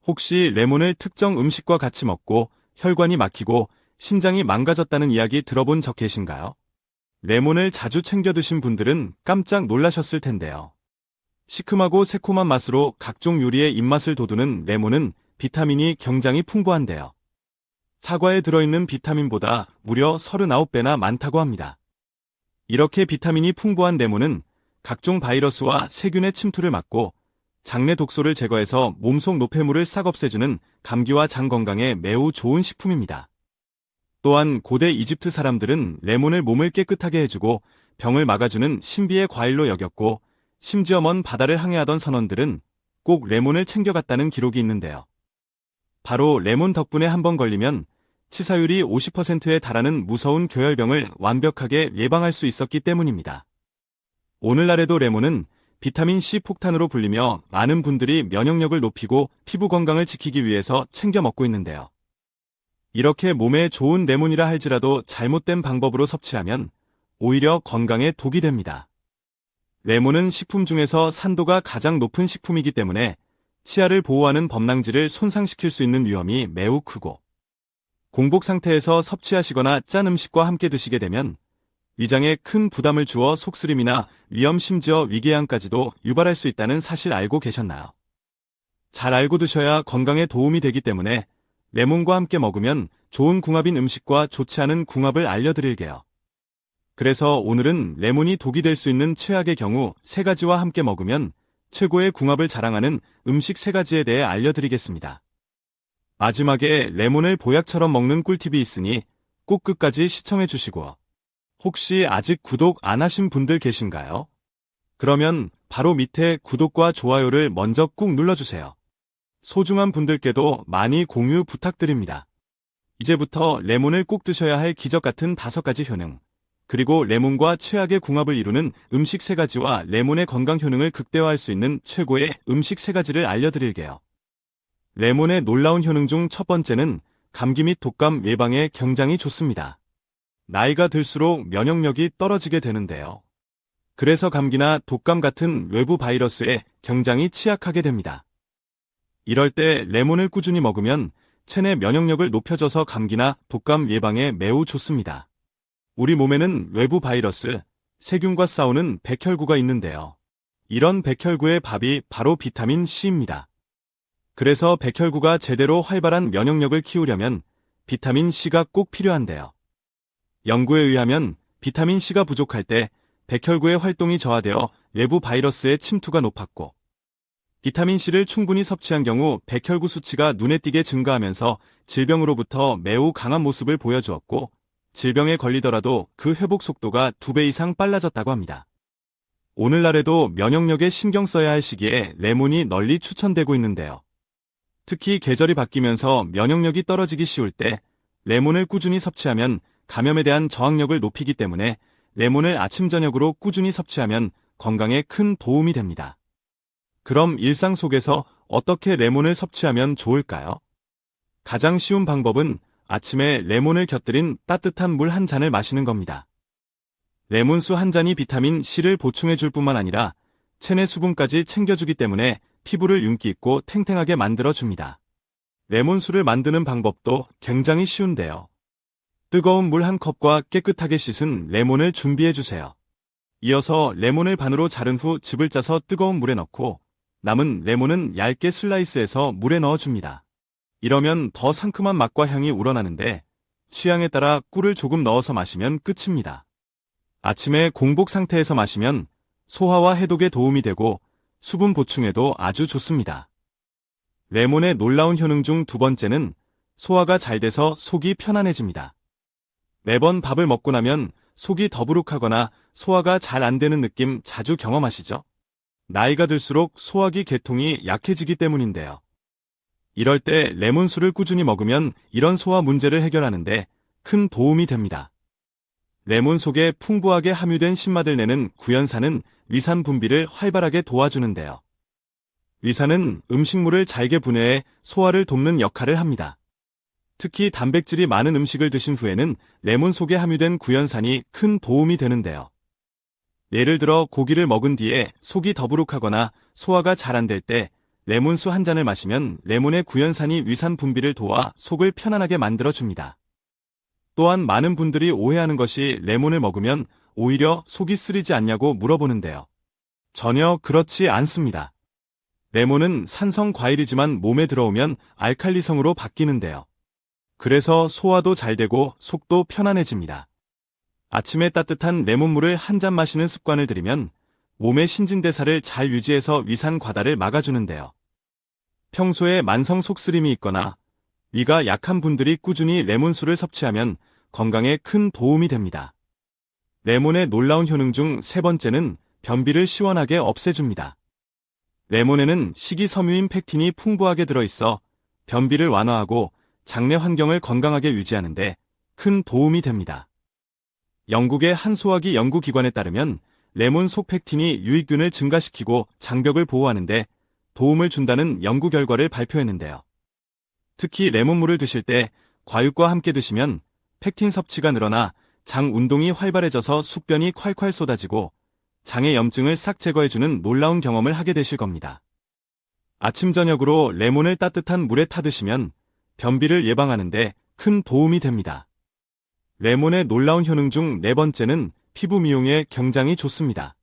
혹시 레몬을 특정 음식과 같이 먹고 혈관이 막히고 신장이 망가졌다는 이야기 들어본 적 계신가요? 레몬을 자주 챙겨 드신 분들은 깜짝 놀라셨을 텐데요. 시큼하고 새콤한 맛으로 각종 요리의 입맛을 돋우는 레몬은 비타민이 굉장히 풍부한데요. 사과에 들어있는 비타민보다 무려 39배나 많다고 합니다. 이렇게 비타민이 풍부한 레몬은 각종 바이러스와 세균의 침투를 막고 장내 독소를 제거해서 몸속 노폐물을 싹 없애주는 감기와 장 건강에 매우 좋은 식품입니다. 또한 고대 이집트 사람들은 레몬을 몸을 깨끗하게 해주고 병을 막아주는 신비의 과일로 여겼고, 심지어 먼 바다를 항해하던 선원들은 꼭 레몬을 챙겨갔다는 기록이 있는데요. 바로 레몬 덕분에 한 번 걸리면 치사율이 50%에 달하는 무서운 교열병을 완벽하게 예방할 수 있었기 때문입니다. 오늘날에도 레몬은 비타민C 폭탄으로 불리며 많은 분들이 면역력을 높이고 피부 건강을 지키기 위해서 챙겨 먹고 있는데요. 이렇게 몸에 좋은 레몬이라 할지라도 잘못된 방법으로 섭취하면 오히려 건강에 독이 됩니다. 레몬은 식품 중에서 산도가 가장 높은 식품이기 때문에 치아를 보호하는 범랑질을 손상시킬 수 있는 위험이 매우 크고, 공복 상태에서 섭취하시거나 짠 음식과 함께 드시게 되면 위장에 큰 부담을 주어 속쓰림이나 위염 심지어 위궤양까지도 유발할 수 있다는 사실 알고 계셨나요? 잘 알고 드셔야 건강에 도움이 되기 때문에 레몬과 함께 먹으면 좋은 궁합인 음식과 좋지 않은 궁합을 알려드릴게요. 그래서 오늘은 레몬이 독이 될 수 있는 최악의 경우 3가지와 함께 먹으면 최고의 궁합을 자랑하는 음식 3가지에 대해 알려드리겠습니다. 마지막에 레몬을 보약처럼 먹는 꿀팁이 있으니 꼭 끝까지 시청해 주시고, 혹시 아직 구독 안 하신 분들 계신가요? 그러면 바로 밑에 구독과 좋아요를 먼저 꾹 눌러주세요. 소중한 분들께도 많이 공유 부탁드립니다. 이제부터 레몬을 꼭 드셔야 할 기적 같은 5가지 효능, 그리고 레몬과 최악의 궁합을 이루는 음식 3가지와 레몬의 건강 효능을 극대화할 수 있는 최고의 음식 3가지를 알려드릴게요. 레몬의 놀라운 효능 중 첫 번째는 감기 및 독감 예방에 굉장히 좋습니다. 나이가 들수록 면역력이 떨어지게 되는데요. 그래서 감기나 독감 같은 외부 바이러스에 굉장히 취약하게 됩니다. 이럴 때 레몬을 꾸준히 먹으면 체내 면역력을 높여줘서 감기나 독감 예방에 매우 좋습니다. 우리 몸에는 외부 바이러스, 세균과 싸우는 백혈구가 있는데요. 이런 백혈구의 밥이 바로 비타민 C입니다. 그래서 백혈구가 제대로 활발한 면역력을 키우려면 비타민 C가 꼭 필요한데요. 연구에 의하면 비타민 C가 부족할 때 백혈구의 활동이 저하되어 외부 바이러스의 침투가 높았고, 비타민 C를 충분히 섭취한 경우 백혈구 수치가 눈에 띄게 증가하면서 질병으로부터 매우 강한 모습을 보여주었고, 질병에 걸리더라도 그 회복 속도가 2배 이상 빨라졌다고 합니다. 오늘날에도 면역력에 신경 써야 할 시기에 레몬이 널리 추천되고 있는데요. 특히 계절이 바뀌면서 면역력이 떨어지기 쉬울 때 레몬을 꾸준히 섭취하면 감염에 대한 저항력을 높이기 때문에 레몬을 아침 저녁으로 꾸준히 섭취하면 건강에 큰 도움이 됩니다. 그럼 일상 속에서 어떻게 레몬을 섭취하면 좋을까요? 가장 쉬운 방법은 아침에 레몬을 곁들인 따뜻한 물 한 잔을 마시는 겁니다. 레몬수 한 잔이 비타민 C를 보충해 줄 뿐만 아니라 체내 수분까지 챙겨주기 때문에 피부를 윤기 있고 탱탱하게 만들어줍니다. 레몬수를 만드는 방법도 굉장히 쉬운데요. 뜨거운 물 한 컵과 깨끗하게 씻은 레몬을 준비해주세요. 이어서 레몬을 반으로 자른 후 즙을 짜서 뜨거운 물에 넣고 남은 레몬은 얇게 슬라이스해서 물에 넣어줍니다. 이러면 더 상큼한 맛과 향이 우러나는데 취향에 따라 꿀을 조금 넣어서 마시면 끝입니다. 아침에 공복 상태에서 마시면 소화와 해독에 도움이 되고 수분 보충에도 아주 좋습니다. 레몬의 놀라운 효능 중 2번째는 소화가 잘 돼서 속이 편안해집니다. 매번 밥을 먹고 나면 속이 더부룩하거나 소화가 잘 안 되는 느낌 자주 경험하시죠? 나이가 들수록 소화기 계통이 약해지기 때문인데요. 이럴 때 레몬수를 꾸준히 먹으면 이런 소화 문제를 해결하는데 큰 도움이 됩니다. 레몬 속에 풍부하게 함유된 신맛을 내는 구연산은 위산 분비를 활발하게 도와주는데요. 위산은 음식물을 잘게 분해해 소화를 돕는 역할을 합니다. 특히 단백질이 많은 음식을 드신 후에는 레몬 속에 함유된 구연산이 큰 도움이 되는데요. 예를 들어 고기를 먹은 뒤에 속이 더부룩하거나 소화가 잘 안 될 때 레몬수 한 잔을 마시면 레몬의 구연산이 위산 분비를 도와 속을 편안하게 만들어줍니다. 또한 많은 분들이 오해하는 것이 레몬을 먹으면 오히려 속이 쓰리지 않냐고 물어보는데요. 전혀 그렇지 않습니다. 레몬은 산성 과일이지만 몸에 들어오면 알칼리성으로 바뀌는데요. 그래서 소화도 잘 되고 속도 편안해집니다. 아침에 따뜻한 레몬물을 한 잔 마시는 습관을 들이면 몸의 신진대사를 잘 유지해서 위산 과다를 막아주는데요. 평소에 만성 속쓰림이 있거나 위가 약한 분들이 꾸준히 레몬수를 섭취하면 건강에 큰 도움이 됩니다. 레몬의 놀라운 효능 중 세 번째는 변비를 시원하게 없애줍니다. 레몬에는 식이섬유인 팩틴이 풍부하게 들어있어 변비를 완화하고 장내 환경을 건강하게 유지하는데 큰 도움이 됩니다. 영국의 한 소화기 연구기관에 따르면 레몬 속 팩틴이 유익균을 증가시키고 장벽을 보호하는데 도움을 준다는 연구 결과를 발표했는데요. 특히 레몬물을 드실 때 과육과 함께 드시면 팩틴 섭취가 늘어나 장 운동이 활발해져서 숙변이 콸콸 쏟아지고 장의 염증을 싹 제거해주는 놀라운 경험을 하게 되실 겁니다. 아침 저녁으로 레몬을 따뜻한 물에 타 드시면 변비를 예방하는데 큰 도움이 됩니다. 레몬의 놀라운 효능 중 네 번째는 피부 미용에 굉장히 좋습니다.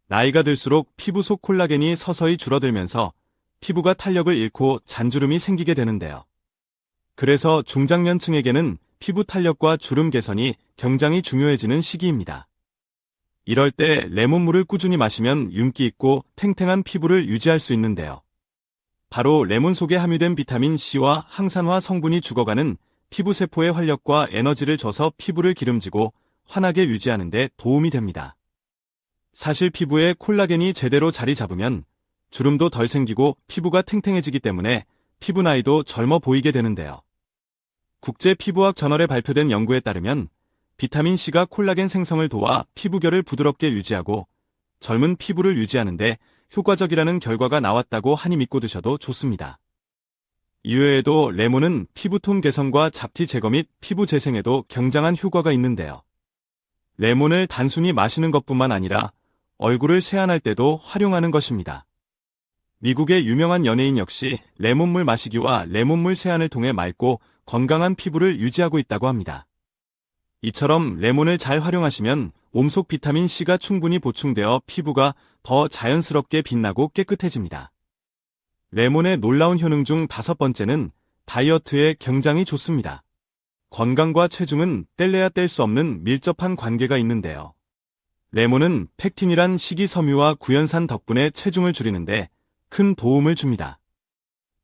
나이가 들수록 피부 속 콜라겐이 서서히 줄어들면서 피부가 탄력을 잃고 잔주름이 생기게 되는데요. 그래서 중장년층에게는 피부 탄력과 주름 개선이 굉장히 중요해지는 시기입니다. 이럴 때 레몬물을 꾸준히 마시면 윤기 있고 탱탱한 피부를 유지할 수 있는데요. 바로 레몬 속에 함유된 비타민 C와 항산화 성분이 죽어가는 피부세포의 활력과 에너지를 줘서 피부를 기름지고 환하게 유지하는 데 도움이 됩니다. 사실 피부에 콜라겐이 제대로 자리 잡으면 주름도 덜 생기고 피부가 탱탱해지기 때문에 피부 나이도 젊어 보이게 되는데요. 국제피부학 저널에 발표된 연구에 따르면 비타민C가 콜라겐 생성을 도와 피부결을 부드럽게 유지하고 젊은 피부를 유지하는데 효과적이라는 결과가 나왔다고 하니 믿고 드셔도 좋습니다. 이외에도 레몬은 피부톤 개선과 잡티 제거 및 피부 재생에도 굉장한 효과가 있는데요. 레몬을 단순히 마시는 것뿐만 아니라 얼굴을 세안할 때도 활용하는 것입니다. 미국의 유명한 연예인 역시 레몬물 마시기와 레몬물 세안을 통해 맑고 건강한 피부를 유지하고 있다고 합니다. 이처럼 레몬을 잘 활용하시면 몸속 비타민C가 충분히 보충되어 피부가 더 자연스럽게 빛나고 깨끗해집니다. 레몬의 놀라운 효능 중 다섯 번째는 다이어트에 굉장히 좋습니다. 건강과 체중은 뗄래야 뗄 수 없는 밀접한 관계가 있는데요. 레몬은 팩틴이란 식이섬유와 구연산 덕분에 체중을 줄이는데 큰 도움을 줍니다.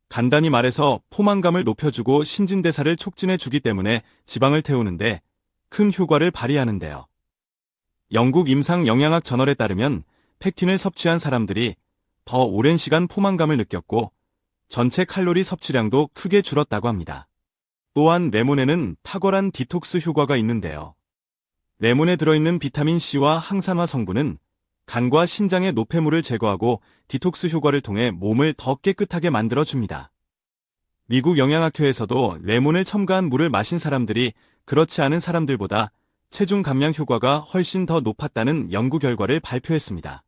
간단히 말해서 포만감을 높여주고 신진대사를 촉진해주기 때문에 지방을 태우는데 큰 효과를 발휘하는데요. 영국 임상영양학 저널에 따르면 팩틴을 섭취한 사람들이 더 오랜 시간 포만감을 느꼈고 전체 칼로리 섭취량도 크게 줄었다고 합니다. 또한 레몬에는 탁월한 디톡스 효과가 있는데요. 레몬에 들어있는 비타민C와 항산화 성분은 간과 신장의 노폐물을 제거하고 디톡스 효과를 통해 몸을 더 깨끗하게 만들어줍니다. 미국 영양학회에서도 레몬을 첨가한 물을 마신 사람들이 그렇지 않은 사람들보다 체중 감량 효과가 훨씬 더 높았다는 연구 결과를 발표했습니다.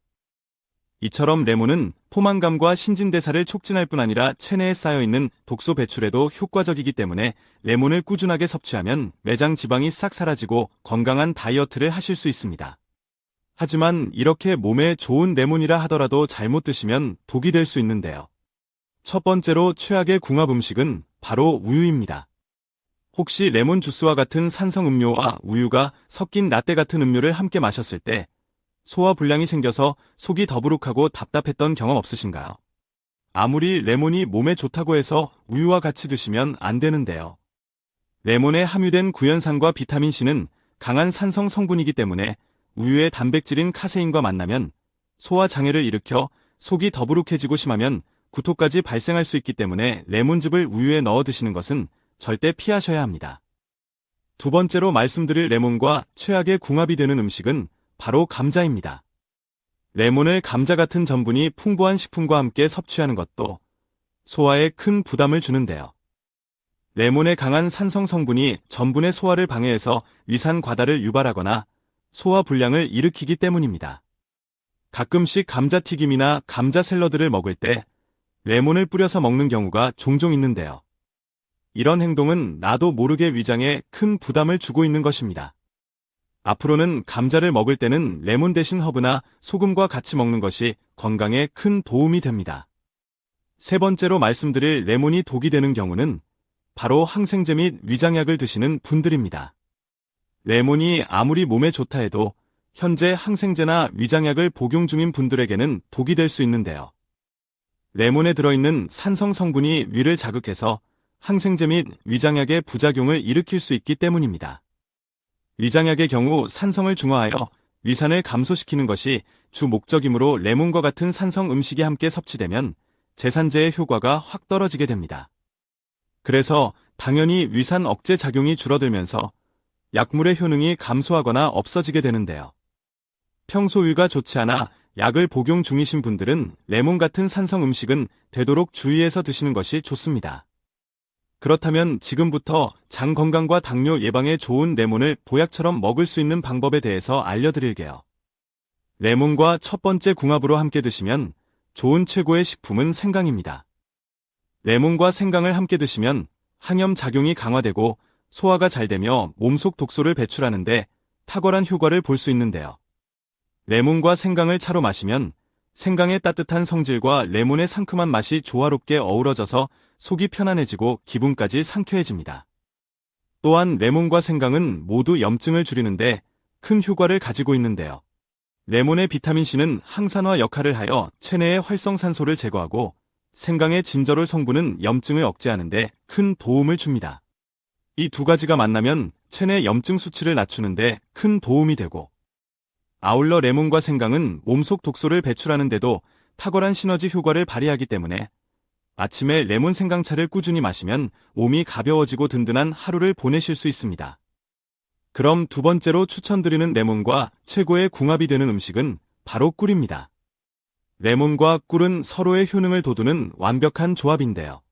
이처럼 레몬은 포만감과 신진대사를 촉진할 뿐 아니라 체내에 쌓여있는 독소 배출에도 효과적이기 때문에 레몬을 꾸준하게 섭취하면 내장 지방이 싹 사라지고 건강한 다이어트를 하실 수 있습니다. 하지만 이렇게 몸에 좋은 레몬이라 하더라도 잘못 드시면 독이 될 수 있는데요. 첫 번째로 최악의 궁합 음식은 바로 우유입니다. 혹시 레몬 주스와 같은 산성 음료와 우유가 섞인 라떼 같은 음료를 함께 마셨을 때 소화 불량이 생겨서 속이 더부룩하고 답답했던 경험 없으신가요? 아무리 레몬이 몸에 좋다고 해서 우유와 같이 드시면 안 되는데요. 레몬에 함유된 구연산과 비타민C는 강한 산성 성분이기 때문에 우유의 단백질인 카세인과 만나면 소화 장애를 일으켜 속이 더부룩해지고 심하면 구토까지 발생할 수 있기 때문에 레몬즙을 우유에 넣어 드시는 것은 절대 피하셔야 합니다. 두 번째로 말씀드릴 레몬과 최악의 궁합이 되는 음식은 바로 감자입니다. 레몬을 감자 같은 전분이 풍부한 식품과 함께 섭취하는 것도 소화에 큰 부담을 주는데요. 레몬의 강한 산성 성분이 전분의 소화를 방해해서 위산 과다를 유발하거나 소화 불량을 일으키기 때문입니다. 가끔씩 감자튀김이나 감자 샐러드를 먹을 때 레몬을 뿌려서 먹는 경우가 종종 있는데요. 이런 행동은 나도 모르게 위장에 큰 부담을 주고 있는 것입니다. 앞으로는 감자를 먹을 때는 레몬 대신 허브나 소금과 같이 먹는 것이 건강에 큰 도움이 됩니다. 세 번째로 말씀드릴 레몬이 독이 되는 경우는 바로 항생제 및 위장약을 드시는 분들입니다. 레몬이 아무리 몸에 좋다 해도 현재 항생제나 위장약을 복용 중인 분들에게는 독이 될 수 있는데요. 레몬에 들어있는 산성 성분이 위를 자극해서 항생제 및 위장약의 부작용을 일으킬 수 있기 때문입니다. 위장약의 경우 산성을 중화하여 위산을 감소시키는 것이 주 목적이므로 레몬과 같은 산성 음식이 함께 섭취되면 제산제의 효과가 확 떨어지게 됩니다. 그래서 당연히 위산 억제 작용이 줄어들면서 약물의 효능이 감소하거나 없어지게 되는데요. 평소 위가 좋지 않아 약을 복용 중이신 분들은 레몬 같은 산성 음식은 되도록 주의해서 드시는 것이 좋습니다. 그렇다면 지금부터 장 건강과 당뇨 예방에 좋은 레몬을 보약처럼 먹을 수 있는 방법에 대해서 알려드릴게요. 레몬과 첫 번째 궁합으로 함께 드시면 좋은 최고의 식품은 생강입니다. 레몬과 생강을 함께 드시면 항염 작용이 강화되고 소화가 잘 되며 몸속 독소를 배출하는데 탁월한 효과를 볼 수 있는데요. 레몬과 생강을 차로 마시면 생강의 따뜻한 성질과 레몬의 상큼한 맛이 조화롭게 어우러져서 속이 편안해지고 기분까지 상쾌해집니다. 또한 레몬과 생강은 모두 염증을 줄이는데 큰 효과를 가지고 있는데요. 레몬의 비타민C는 항산화 역할을 하여 체내의 활성산소를 제거하고 생강의 진저롤 성분은 염증을 억제하는데 큰 도움을 줍니다. 이 두 가지가 만나면 체내 염증 수치를 낮추는데 큰 도움이 되고 아울러 레몬과 생강은 몸속 독소를 배출하는 데도 탁월한 시너지 효과를 발휘하기 때문에 아침에 레몬 생강차를 꾸준히 마시면 몸이 가벼워지고 든든한 하루를 보내실 수 있습니다. 그럼 두 번째로 추천드리는 레몬과 최고의 궁합이 되는 음식은 바로 꿀입니다. 레몬과 꿀은 서로의 효능을 돋우는 완벽한 조합인데요.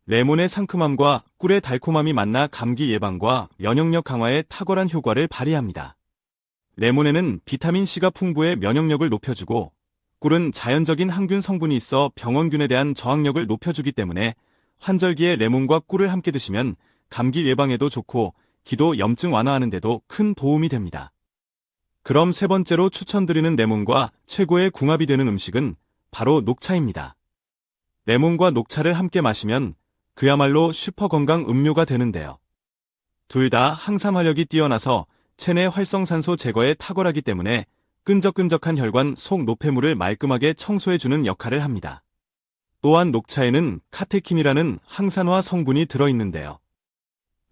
레몬의 상큼함과 꿀의 달콤함이 만나 감기 예방과 면역력 강화에 탁월한 효과를 발휘합니다. 레몬에는 비타민C가 풍부해 면역력을 높여주고 꿀은 자연적인 항균 성분이 있어 병원균에 대한 저항력을 높여주기 때문에 환절기에 레몬과 꿀을 함께 드시면 감기 예방에도 좋고 기도 염증 완화하는 데도 큰 도움이 됩니다. 그럼 세 번째로 추천드리는 레몬과 최고의 궁합이 되는 음식은 바로 녹차입니다. 레몬과 녹차를 함께 마시면 그야말로 슈퍼건강 음료가 되는데요. 둘 다 항산화력이 뛰어나서 체내 활성산소 제거에 탁월하기 때문에 끈적끈적한 혈관 속 노폐물을 말끔하게 청소해주는 역할을 합니다. 또한 녹차에는 카테킨이라는 항산화 성분이 들어있는데요.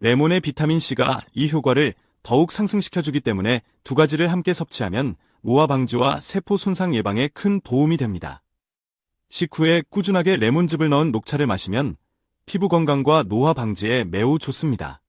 레몬의 비타민C가 이 효과를 더욱 상승시켜주기 때문에 두 가지를 함께 섭취하면 노화 방지와 세포 손상 예방에 큰 도움이 됩니다. 식후에 꾸준하게 레몬즙을 넣은 녹차를 마시면 피부 건강과 노화 방지에 매우 좋습니다.